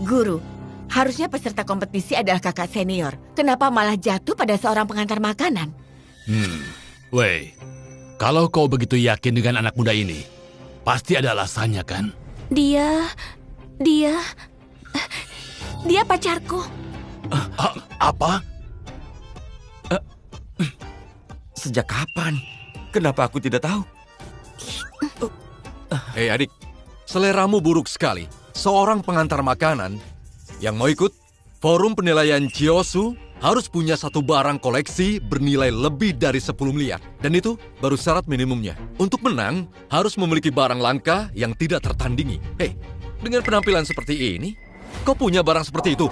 Guru, harusnya peserta kompetisi adalah kakak senior. Kenapa malah jatuh pada seorang pengantar makanan? Wei, kalau kau begitu yakin dengan anak muda ini, pasti ada alasannya kan? Dia pacarku. Apa? Sejak kapan? Kenapa aku tidak tahu? Hei adik, seleramu buruk sekali. Seorang pengantar makanan yang mau ikut forum penilaian Chiyosu harus punya satu barang koleksi bernilai lebih dari 10 miliar. Dan itu baru syarat minimumnya. Untuk menang, harus memiliki barang langka yang tidak tertandingi. Hei, dengan penampilan seperti ini, kau punya barang seperti itu?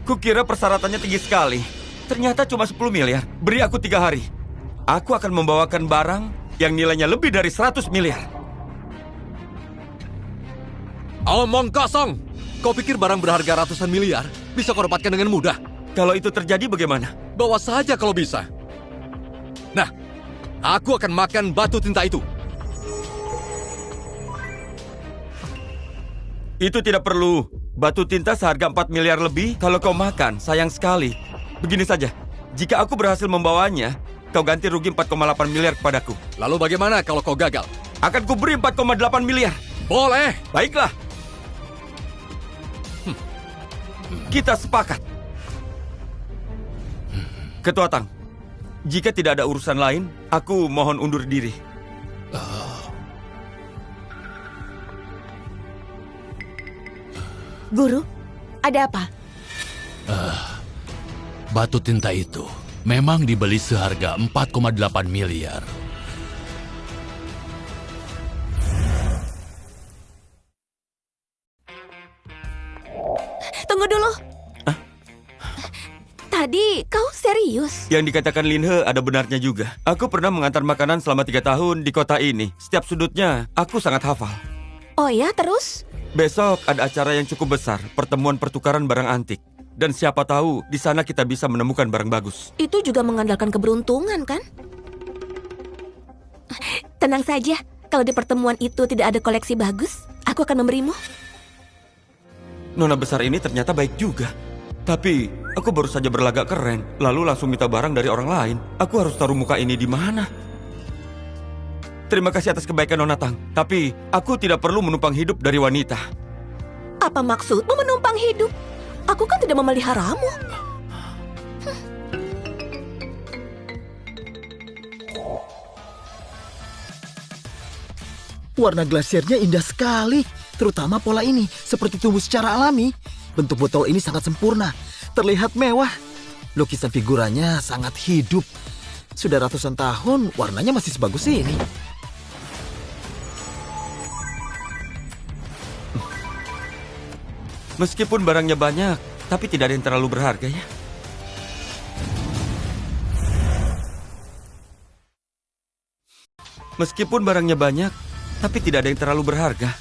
Kukira persyaratannya tinggi sekali. Ternyata cuma 10 miliar. Beri aku 3 hari. Aku akan membawakan barang yang nilainya lebih dari 100 miliar. Omong kosong! Kau pikir barang berharga ratusan miliar bisa kau dapatkan dengan mudah? Kalau itu terjadi bagaimana? Bawa saja kalau bisa. Nah, aku akan makan batu tinta itu. Itu tidak perlu. Batu tinta seharga 4 miliar lebih kalau kau makan. Sayang sekali. Begini saja. Jika aku berhasil membawanya, kau ganti rugi 4,8 miliar kepadaku. Lalu bagaimana kalau kau gagal? Akan kuberi 4,8 miliar. Boleh. Baiklah. Kita sepakat. Ketua Tang, jika tidak ada urusan lain, aku mohon undur diri. Guru, ada apa? Batu tinta itu memang dibeli seharga 4,8 miliar. Tunggu dulu. Tadi kau serius? Yang dikatakan Lin He ada benarnya juga. Aku pernah mengantar makanan selama 3 tahun di kota ini. Setiap sudutnya, aku sangat hafal. Oh ya, terus? Besok ada acara yang cukup besar, pertemuan pertukaran barang antik. Dan siapa tahu, di sana kita bisa menemukan barang bagus. Itu juga mengandalkan keberuntungan, kan? Tenang saja, kalau di pertemuan itu tidak ada koleksi bagus, aku akan memberimu. Nona besar ini ternyata baik juga. Tapi, aku baru saja berlagak keren, lalu langsung minta barang dari orang lain. Aku harus taruh muka ini di mana? Terima kasih atas kebaikan Nona Tang. Tapi, aku tidak perlu menumpang hidup dari wanita. Apa maksudmu menumpang hidup? Aku kan tidak memeliharamu. Warna glasiernya indah sekali, terutama pola ini, seperti tumbuh secara alami. Bentuk botol ini sangat sempurna, terlihat mewah. Lukisan figurannya sangat hidup. Sudah ratusan tahun, warnanya masih sebagus ini. Meskipun barangnya banyak, tapi tidak ada yang terlalu berharga ya. Meskipun barangnya banyak, tapi tidak ada yang terlalu berharga.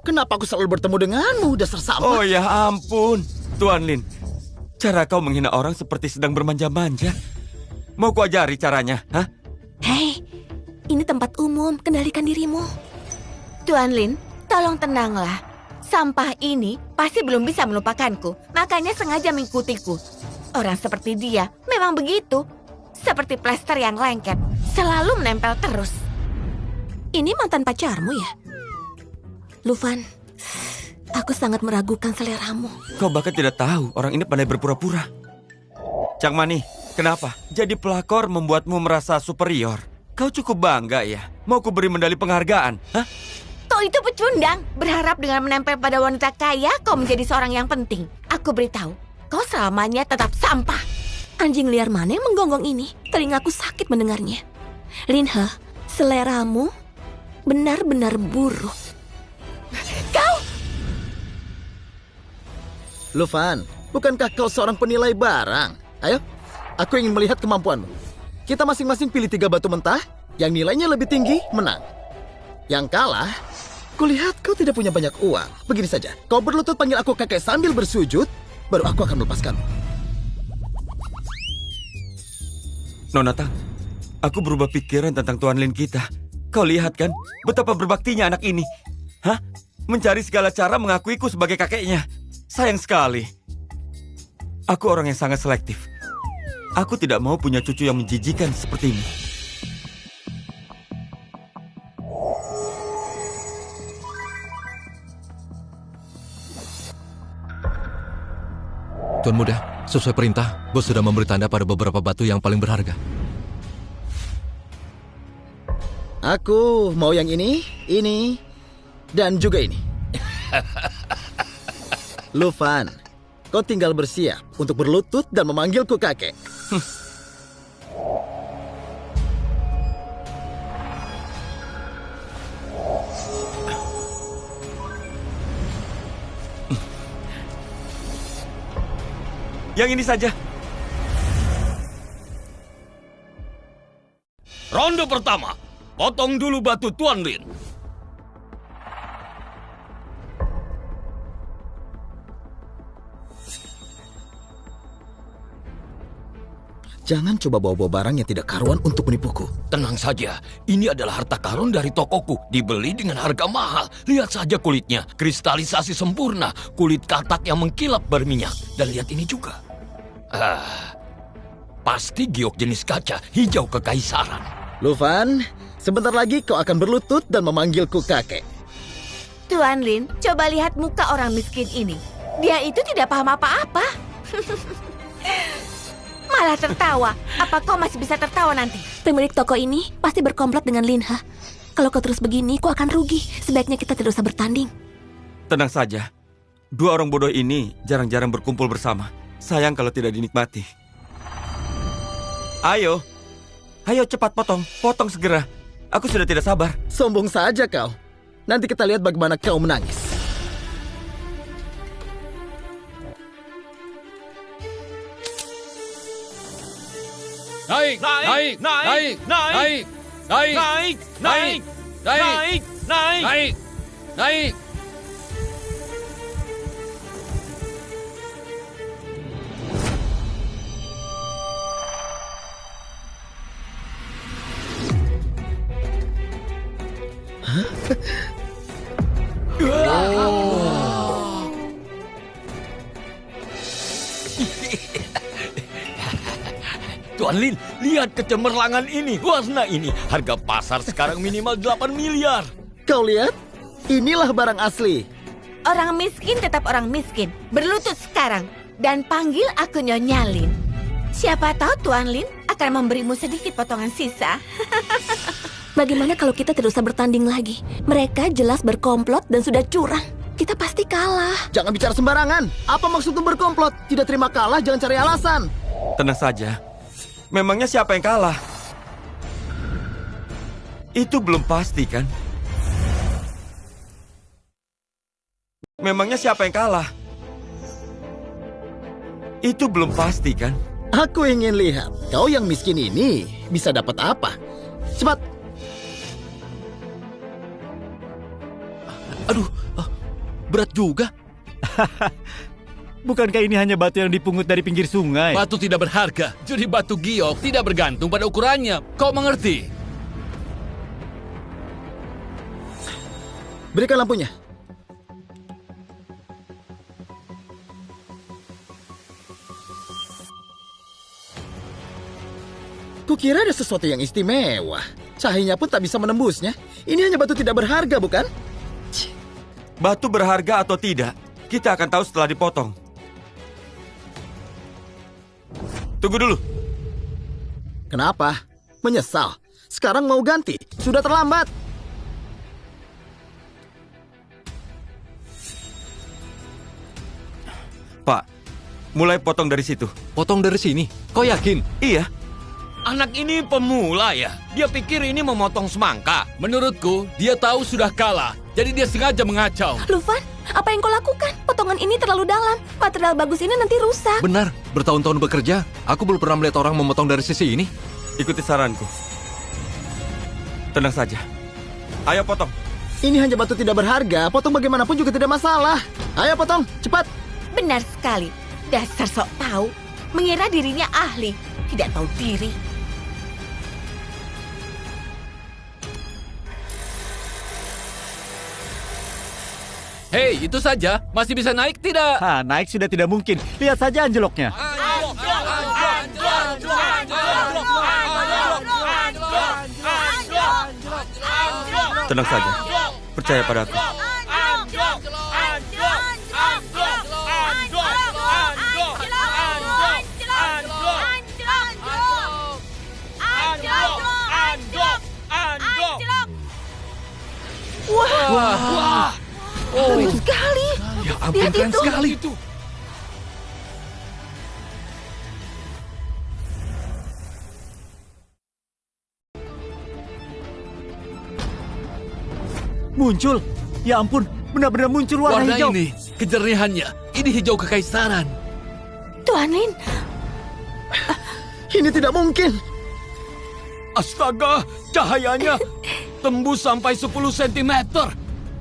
Kenapa aku selalu bertemu denganmu, dasar sampah? Oh ya ampun, Tuan Lin. Cara kau menghina orang seperti sedang bermanja-manja. Mau ku ajari caranya, hah? Hei, ini tempat umum, kendalikan dirimu. Tuan Lin, tolong tenanglah. Sampah ini pasti belum bisa melupakanku, makanya sengaja mengikutiku. Orang seperti dia memang begitu. Seperti plester yang lengket, selalu menempel terus. Ini mantan pacarmu ya? Lufan, aku sangat meragukan seleramu. Kau bahkan tidak tahu orang ini pandai berpura-pura. Cang Mani, kenapa? Jadi pelakor membuatmu merasa superior. Kau cukup bangga ya? Mau ku beri medali penghargaan, hah? Kau itu pecundang, berharap dengan menempel pada wanita kaya kau menjadi seorang yang penting. Aku beritahu, kau selamanya tetap sampah. Anjing liar mana yang menggonggong ini? Telingaku sakit mendengarnya. Lin He, seleramu benar-benar buruk. Kau! Lufan, bukankah kau seorang penilai barang? Ayo, aku ingin melihat kemampuanmu. Kita masing-masing pilih 3 batu mentah, yang nilainya lebih tinggi, menang. Yang kalah, kulihat kau tidak punya banyak uang. Begini saja, kau berlutut panggil aku kakek sambil bersujud, baru aku akan melepaskanmu. Nona Tang, Aku berubah pikiran tentang Tuan Lin kita. Kau lihat kan, betapa berbaktinya anak ini. Hah? Mencari segala cara mengakuiku sebagai kakeknya. Sayang sekali. Aku orang yang sangat selektif. Aku tidak mau punya cucu yang menjijikan seperti ini. Tuan Muda, sesuai perintah, bos sudah memberi tanda pada beberapa batu yang paling berharga. Aku mau yang ini, dan juga ini. Lufan, kau tinggal bersiap untuk berlutut dan memanggilku kakek. Yang ini saja. Ronde pertama. Potong dulu batu Tuan Lin. Jangan coba bawa-bawa barang yang tidak karuan untuk menipuku. Tenang saja, ini adalah harta karun dari tokoku. Dibeli dengan harga mahal. Lihat saja kulitnya, kristalisasi sempurna. Kulit katak yang mengkilap berminyak. Dan lihat ini juga. Pasti giok jenis kaca hijau kekaisaran. Lufan, sebentar lagi kau akan berlutut dan memanggilku kakek. Tuan Lin, coba lihat muka orang miskin ini. Dia itu tidak paham apa-apa. Malah tertawa. Apa kau masih bisa tertawa nanti? Pemilik toko ini pasti berkomplot dengan Lin He. Kalau kau terus begini, kau akan rugi. Sebaiknya kita tidak usah bertanding. Tenang saja. Dua orang bodoh ini jarang-jarang berkumpul bersama. Sayang kalau tidak dinikmati. Ayo. Ayo cepat potong. Potong segera. Aku sudah tidak sabar. Sombong saja kau. Nanti kita lihat bagaimana kau menangis. Naik, naik, naik, naik, naik, naik, naik, naik, naik. Tuan Lin, lihat kecemerlangan ini, warna ini. Harga pasar sekarang minimal 8 miliar. Kau lihat? Inilah barang asli. Orang miskin tetap orang miskin. Berlutut sekarang. Dan panggil aku Nyonya Lin. Siapa tahu Tuan Lin akan memberimu sedikit potongan sisa. Bagaimana kalau kita tidak usah bertanding lagi? Mereka jelas berkomplot dan sudah curang. Kita pasti kalah. Jangan bicara sembarangan. Apa maksudmu berkomplot? Tidak terima kalah, jangan cari alasan. Tenang saja. Memangnya siapa yang kalah? Itu belum pasti kan? Memangnya siapa yang kalah? Itu belum pasti kan? Aku ingin lihat, kau yang miskin ini bisa dapat apa? Cepat. Aduh, berat juga. Bukankah ini hanya batu yang dipungut dari pinggir sungai? Batu tidak berharga, jadi batu giok tidak bergantung pada ukurannya. Kau mengerti? Berikan lampunya. Kukira ada sesuatu yang istimewa. Cahayanya pun tak bisa menembusnya. Ini hanya batu tidak berharga, bukan? Batu berharga atau tidak, kita akan tahu setelah dipotong. Tunggu dulu. Kenapa? Menyesal. Sekarang mau ganti. Sudah terlambat. Pak, mulai potong dari situ. Potong dari sini? Kau yakin? Iya. Anak ini pemula ya. Dia pikir ini memotong semangka. Menurutku, dia tahu sudah kalah. Jadi dia sengaja mengacau. Lufan, apa yang kau lakukan? Potongan ini terlalu dalam. Material bagus ini nanti rusak. Benar, bertahun-tahun bekerja, aku belum pernah melihat orang memotong dari sisi ini. Ikuti saranku. Tenang saja. Ayo potong. Ini hanya batu tidak berharga. Potong bagaimanapun juga tidak masalah. Ayo potong, cepat. Benar sekali. Dasar sok tahu. Mengira dirinya ahli. Tidak tahu diri. Hei, itu saja. Masih bisa naik tidak? Naik sudah tidak mungkin. Lihat saja anjloknya. Tenang saja. Percaya padaku. Wah. Keren sekali. Ya ampun, Lihat keren itu. sekali. Muncul. Ya ampun, benar-benar muncul warna Warna hijau. ini, kejernihannya. Ini hijau kekaisaran. Tuan Lin, Ini tidak mungkin. Astaga, cahayanya tembus sampai 10 cm.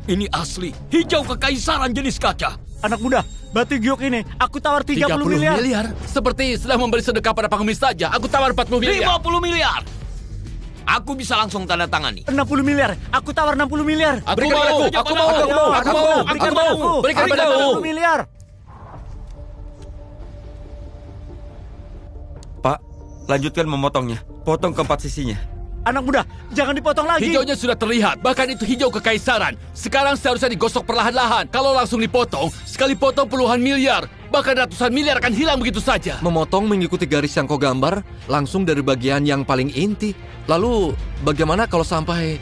Ini asli, hijau kekaisaran jenis kaca. Anak muda, batu giok ini aku tawar 30 miliar. Seperti sedang memberi sedekah pada pengemis saja. Aku tawar 40 miliar. 50 miliar. Aku bisa langsung tanda tangani. 60 miliar. Aku tawar 60 miliar. Aku Berikan mau, padaku. aku mau, Aku mau. aku mau, Berikan aku mau. padaku. Berikan Berikan padaku. 60 miliar. Pak, lanjutkan memotongnya. Potong keempat sisinya. Anak muda, jangan dipotong lagi. Hijaunya sudah terlihat, bahkan itu hijau kekaisaran. Sekarang seharusnya digosok perlahan-lahan. Kalau langsung dipotong, sekali potong puluhan miliar, bahkan ratusan miliar akan hilang begitu saja. Memotong mengikuti garis yang kau gambar, langsung dari bagian yang paling inti. Lalu, bagaimana kalau sampai...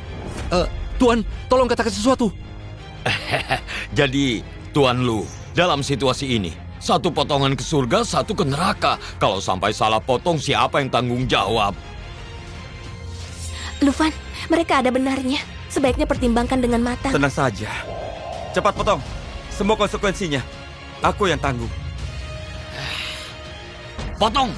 Tuan, tolong katakan sesuatu. Jadi, Tuan Lu, dalam situasi ini, satu potongan ke surga, satu ke neraka. Kalau sampai salah potong, siapa yang tanggung jawab? Lufan, mereka ada benarnya. Sebaiknya pertimbangkan dengan matang. Tenang saja. Cepat potong. Semua konsekuensinya. Aku yang tanggung. Potong!